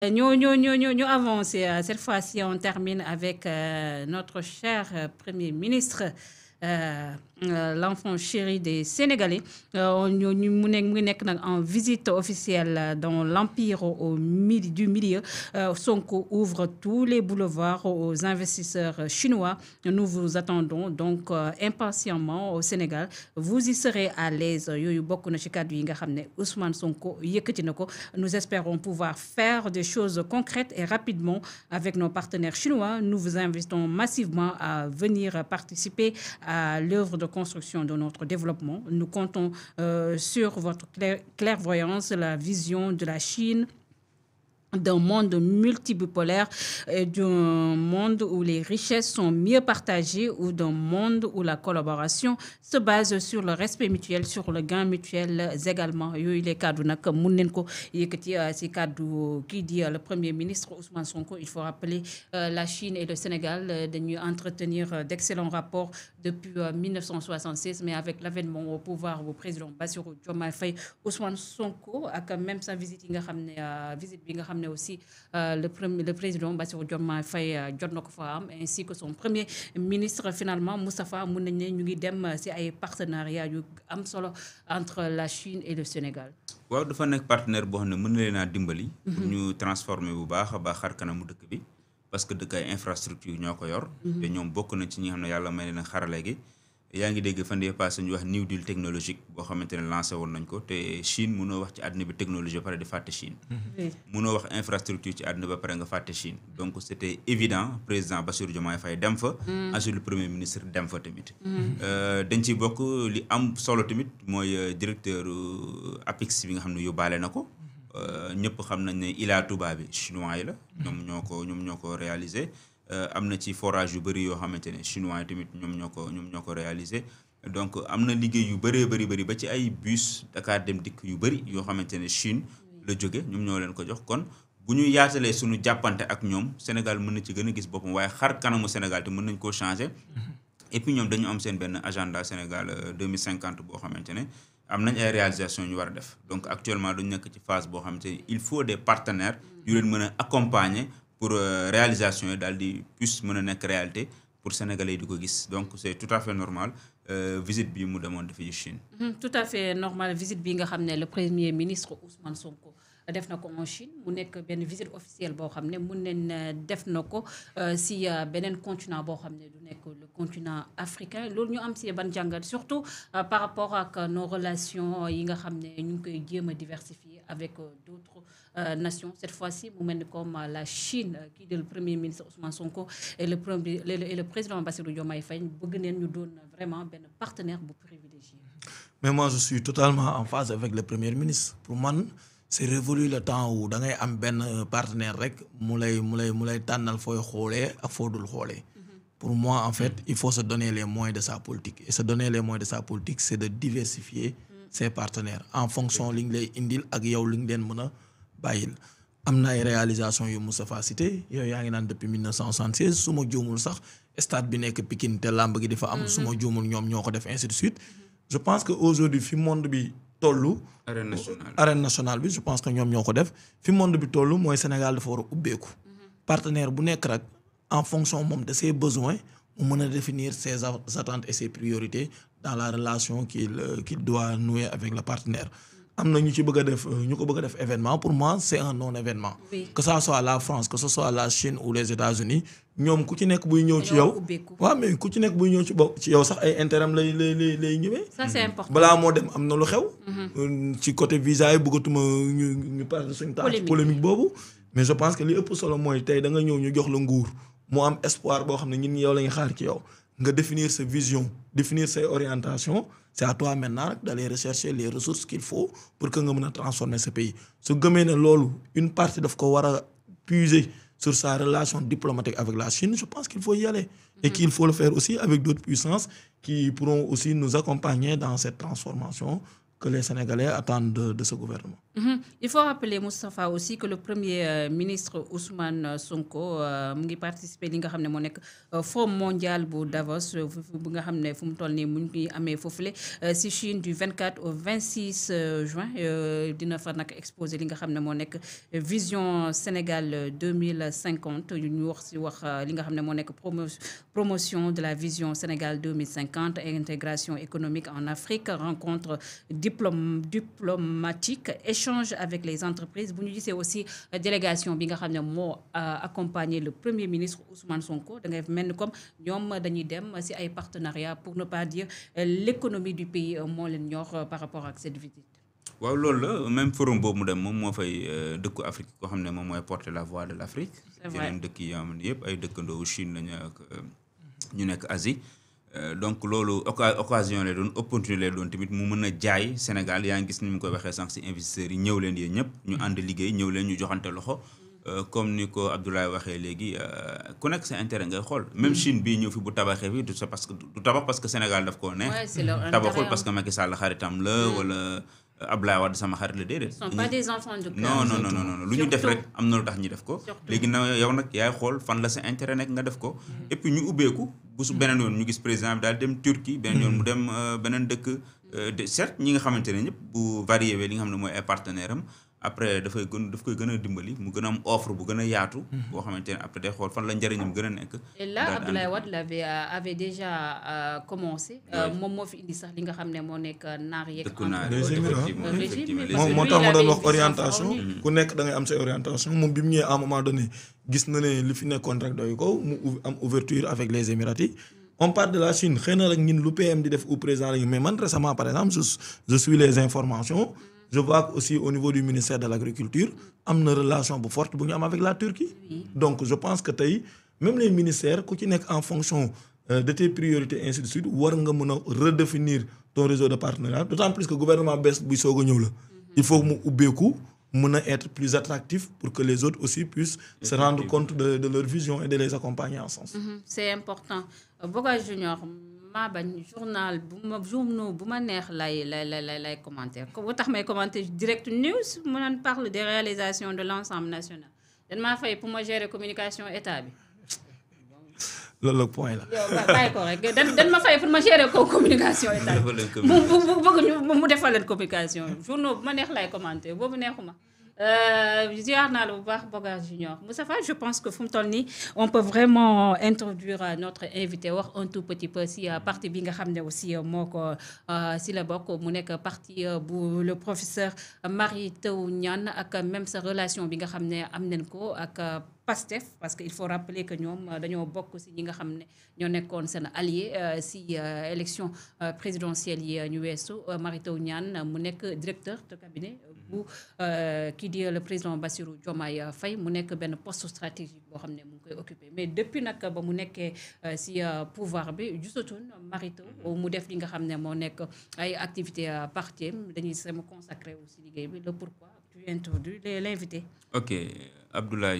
Nous avancé. Cette fois-ci, on termine avec notre cher Premier ministre, l'enfant chéri des Sénégalais. En visite officielle dans l'Empire du Milieu. Sonko ouvre tous les boulevards aux investisseurs chinois. Nous vous attendons donc impatiemment au Sénégal. Vous y serez à l'aise. Ousmane Sonko nous espérons pouvoir faire des choses concrètes et rapidement avec nos partenaires chinois. Nous vous invitons massivement à venir participer à l'œuvre de construction de notre développement. Nous comptons sur votre clairvoyance, la vision de la Chine d'un monde multipolaire, d'un monde où les richesses sont mieux partagées ou d'un monde où la collaboration se base sur le respect mutuel, sur le gain mutuel également. Il est cadre qui dit le Premier ministre Ousmane Sonko. Il faut rappeler la Chine et le Sénégal de entretenir d'excellents rapports depuis 1966, mais avec l'avènement au pouvoir du président Bassirou Diomaye Faye, Ousmane Sonko a quand même sa visite aussi le président Bassirou Diomaye Faye ainsi que son premier ministre finalement Moustapha mun nañ ne ñu ngi dem ci ay partenariat yu am solo entre la Chine et le Sénégal. waaw dafa nekk partenaire boo xam ne mën na leen a dimbali. pour ñu transformer bu baax a baax xar kanamu dëkk bi parce que dëkk ay infrastructure ñoo ko yor. te ñoom bokk na ci ñi nga xam ne yàlla may leen xarale gi. yaa ngi dégg fan yii passé ñu wax New Deal technologique boo xamante ne lancé woon nañ ko te Chine mënoo wax ci àdduna bi technologie ba pare di fàtte Chine. mënoo wax infrastructure ci àdduna ba pare nga fàtte Chine. donc c' était évident président Bassirou Diomaye Faye dem fa. ensuite le premier ministre dem fa tamit. dañ ciy bokk li am solo tamit mooy directeur APIX bi nga xam ne yóbbaale na ko. ñëpp xam nañ ne Ila Touba bi chinois yi la. ñoom ñoo ko réalisé. am na ci forage yu bëri yoo xamante ne chinois yi tamit ñoom ñoo ko réalisé donc am na liggéey yu bëri ba ci ay bus Dakar dem dikk yu bëri yoo xamante ne Chine la jóge ñoom ñoo leen ko jox kon bu ñu yaatalee suñu jàppante ak ñoom Sénégal mën na ci gën a gis boppam waaye xar kanamu Sénégal te mën nañ koo changer et puis ñoom dañu am seen benn agenda Sénégal 2050 boo xamante ne am nañ ay réalisation ñu war a def donc actuellement dañu nekk ci phase boo xamante ne il faut des partenaires yu leen mën a accompagner pour réalisation yi daal di plus mën a nekk réalité pour sénégalais yi di ko gis donc c' est tout à fait normal visite bi mu demoon defi Chine. tout à fait normal visite bi nga xam ne le premier ministre Ousmane Sonko def na ko en Chine mu nekk benn visite officielle boo xam ne mun nañ def na ko si beneen continent boo xam ne du nekk le continent africain loolu ñu am si ban jàngat surtout par rapport ak nos relations yi nga xam ne ñu ngi koy jéem a diversifier avec d' autres nations cette fois-ci mu mel ni comme la Chine kii di le premier ministre Ousmane Sonko et le président Bassirou Diomaye Faye bëgg neen ñu doon vraiment benn partenaire bu privilégié. Mais moi je suis totalement en phase avec le premier ministre pour man c'est révolu le temps où da ngay am benn partenaire rek mu lay tànnal fooy xoolee ak foo dul xoolee. Pour moi en fait il faut se donner les moyens de sa politique et se donner les moyens de sa politique c'est de diversifier ses partenaires en fonction li nga lay indil ak yow li nga leen mën a bàyyil. am na ay réalisation yu Moustapha cité yooyu yaa ngi naan depuis 1976 su ma juumul sax stade bi nekk Pikine te làmb gi di fa am su ma juumul ñoom ñoo ko def ainsi de suite. Je pense que aujourd'hui fi monde bi tollu arène nationale bi je pense que ñoom ñoo ko def fi monde bi tollu mooy Sénégal dafa war a ubbeeku partenaire bu nekk rek en fonction moom de ses besoins mu mën a définir ses attentes et ses priorités dans la relation qu'il doit nouer avec le partenaire. am na ñu ci bëgg a def ñu ko bëgg a def événement pour moi c'est un non événement. Que ça soit la France que ce soit la Chine ou les États-Unis ñoom ku ci nekk buy ñëw ci yow. waaw mais ku ci nekk buy ñëw ci yow sax ay intérêt lay ñëwee. ça c'est important balaa moo dem am na lu xew. ci côté visa yi bëggatuma ñu parler suñu temps polémique boobu. mais je pense que li ëpp solo mooy tey da nga ñëw ñu jox la nguur mu am espoir boo xam ne ñun yow la ñu xaar ci yow nga définir sa vision définir ses orientations. C'est à toi maintenant d'aller rechercher les ressources qu'il faut pour que nga mën a transformer ce pays su gëmee ne loolu une partie daf ko war a puiser sur sa relation diplomatique avec la Chine je pense qu'il faut y aller et qu'il faut le faire aussi avec d'autres puissances qui pourront aussi nous accompagner dans cette transformation que les Sénégalais attendent de ce gouvernement. Il faut rappeler, Moustapha, aussi que le premier ministre Ousmane Sonko mu ngi participer li nga xam ne moo nekk Forum mondial bu Davos bu nga xam ne fu mu toll nii mu ngi amee foofule si Chine du 24 au 26 juin dina fa nag exposer li nga xam ne moo nekk vision Sénégal 2050 ñu wax li nga xam ne moo nekk promotion de la vision Sénégal 2050 intégration économique en Afrique rencontre diplomatique échange avec les entreprises bu ñu gisee aussi délégation bi nga xam ne moo accompagner le premier ministre Ousmane Sonko da ngay mel ni comme ñoom dañuy dem si ay partenariats pour ne pas dire l'économie du pays moo leen ñor par rapport ak cette visite. waaw loolu la même forum boobu mu dem moom moo fay dëkku Afrique koo xam ne moom mooy porter la voix de l'Afrique. C'est vrai yeneen dëkk yi am yëpp ay dëkkandoo Chine lañu ak ñu nekk Asie. Donc loolu occasion lay doon opportunité lay doon tamit mu mën a jaay Sénégal yaa ngi gis ni mu koy waxee sànq si investisseurs yi ñëw leen yéen ñëpp ñu ànd liggéey ñëw leen ñu joxante loxo comme ni ko Abdoulaye waxee léegi ku nekk sa intérêt ngay xool même Chine bii ñëw fi bu tabaxee fi du tabax parce que Sénégal daf koo neex tabaxul parce que Macky Sall xaritam la wala Abdoulaye Wade sama xarit la déedéet. Ce sont pas des enfants de cœur. non lu ñu def rek am na lu tax ñu def ko. léegi na yow nag yaay xool fan la sa intérêt nekk nga def ko. et puis ñu ubbeeku bu su beneen yoon ñu gis président bi daal dem Turquie beneen yoon mu dem beneen dëkk. certes ñi nga xamante ne ñëpp bu varié li nga xam ne mooy ay partenaire am après daf koy gën a dimbali mu gën a am offre bu gën a yaatu. boo xamante ne après day xool fan la njëriñam gën a nekk. et là Abdoulaye Wade avait déjà commencé. moom moo fi indi sax li nga xam ne moo nekk naar yeeg. moo tax ma doon wax orientation. ku nekk da ngay am say orientation moom bi mu ñëwee à un moment donné gis na ne li fi nekkoon rek doy ko mu am ouverture avec les Émiratis. On parle de la Chine xëy na rek ñun lu PM di def au président la mais man récemment par exemple je suis les informations. Je vois aussi au niveau du ministère de l'Agriculture am na relation bu forte bu ñu am avec la Turquie. Donc je pense que tey même les ministères ku ci nekk en fonction de tes priorités ainsi de suite war nga mën a redéfinir ton réseau de partenariat d'autant plus que gouvernement bees buy soog a ñëw la. Il faut mu ubbeeku mën a être plus attractif pour que les autres aussi puissent se rendre compte de leur vision et de les accompagner en ce sens. C'est important. Boga Junior maa bañ journal bu ma neex lay commenter bu tax may commenter Direct News mu naan parle des réalisations de l'ensemble national dañ maa fay pour ma gérer communication état bi. loolu la point la. yow bàyyi ko rek dañ ma fay pour ma gérer communication état bi mu defal leen communication journaux bu ma neex lay commenter boobu neexuma. ziar naa la bu baax Boga Junior Moustapha je pense que fu mu toll nii on peut vraiment introduire notre invité wax un tout petit peu si parti bi nga xam ne aussi moo ko si la bokk mu nekk parti bu le professeur Mary Teuw Niane ak même sa relation bi nga xam ne am nañ ko ak PASTEF parce que il faut rappeler que ñoom dañoo bokk si ñi nga xam ne ñoo nekkoon seen allié si élection présidentielle yi ñu weesu Mary Teuw Niane mu nekk directeur de cabinet bu kii di le président Bassirou Diomaye Faye mu nekk benn poste stratégique boo xam ne mu ngi koy occupé mais depuis nag ba mu nekkee si pouvoir bi jusatoon Mary Teuw mu def li nga xam ne moo nekk ay activités partielles dañuy sama consacré aussi liggéey bi le pourquoi tu introduis l'invité. Ok Abdoulaye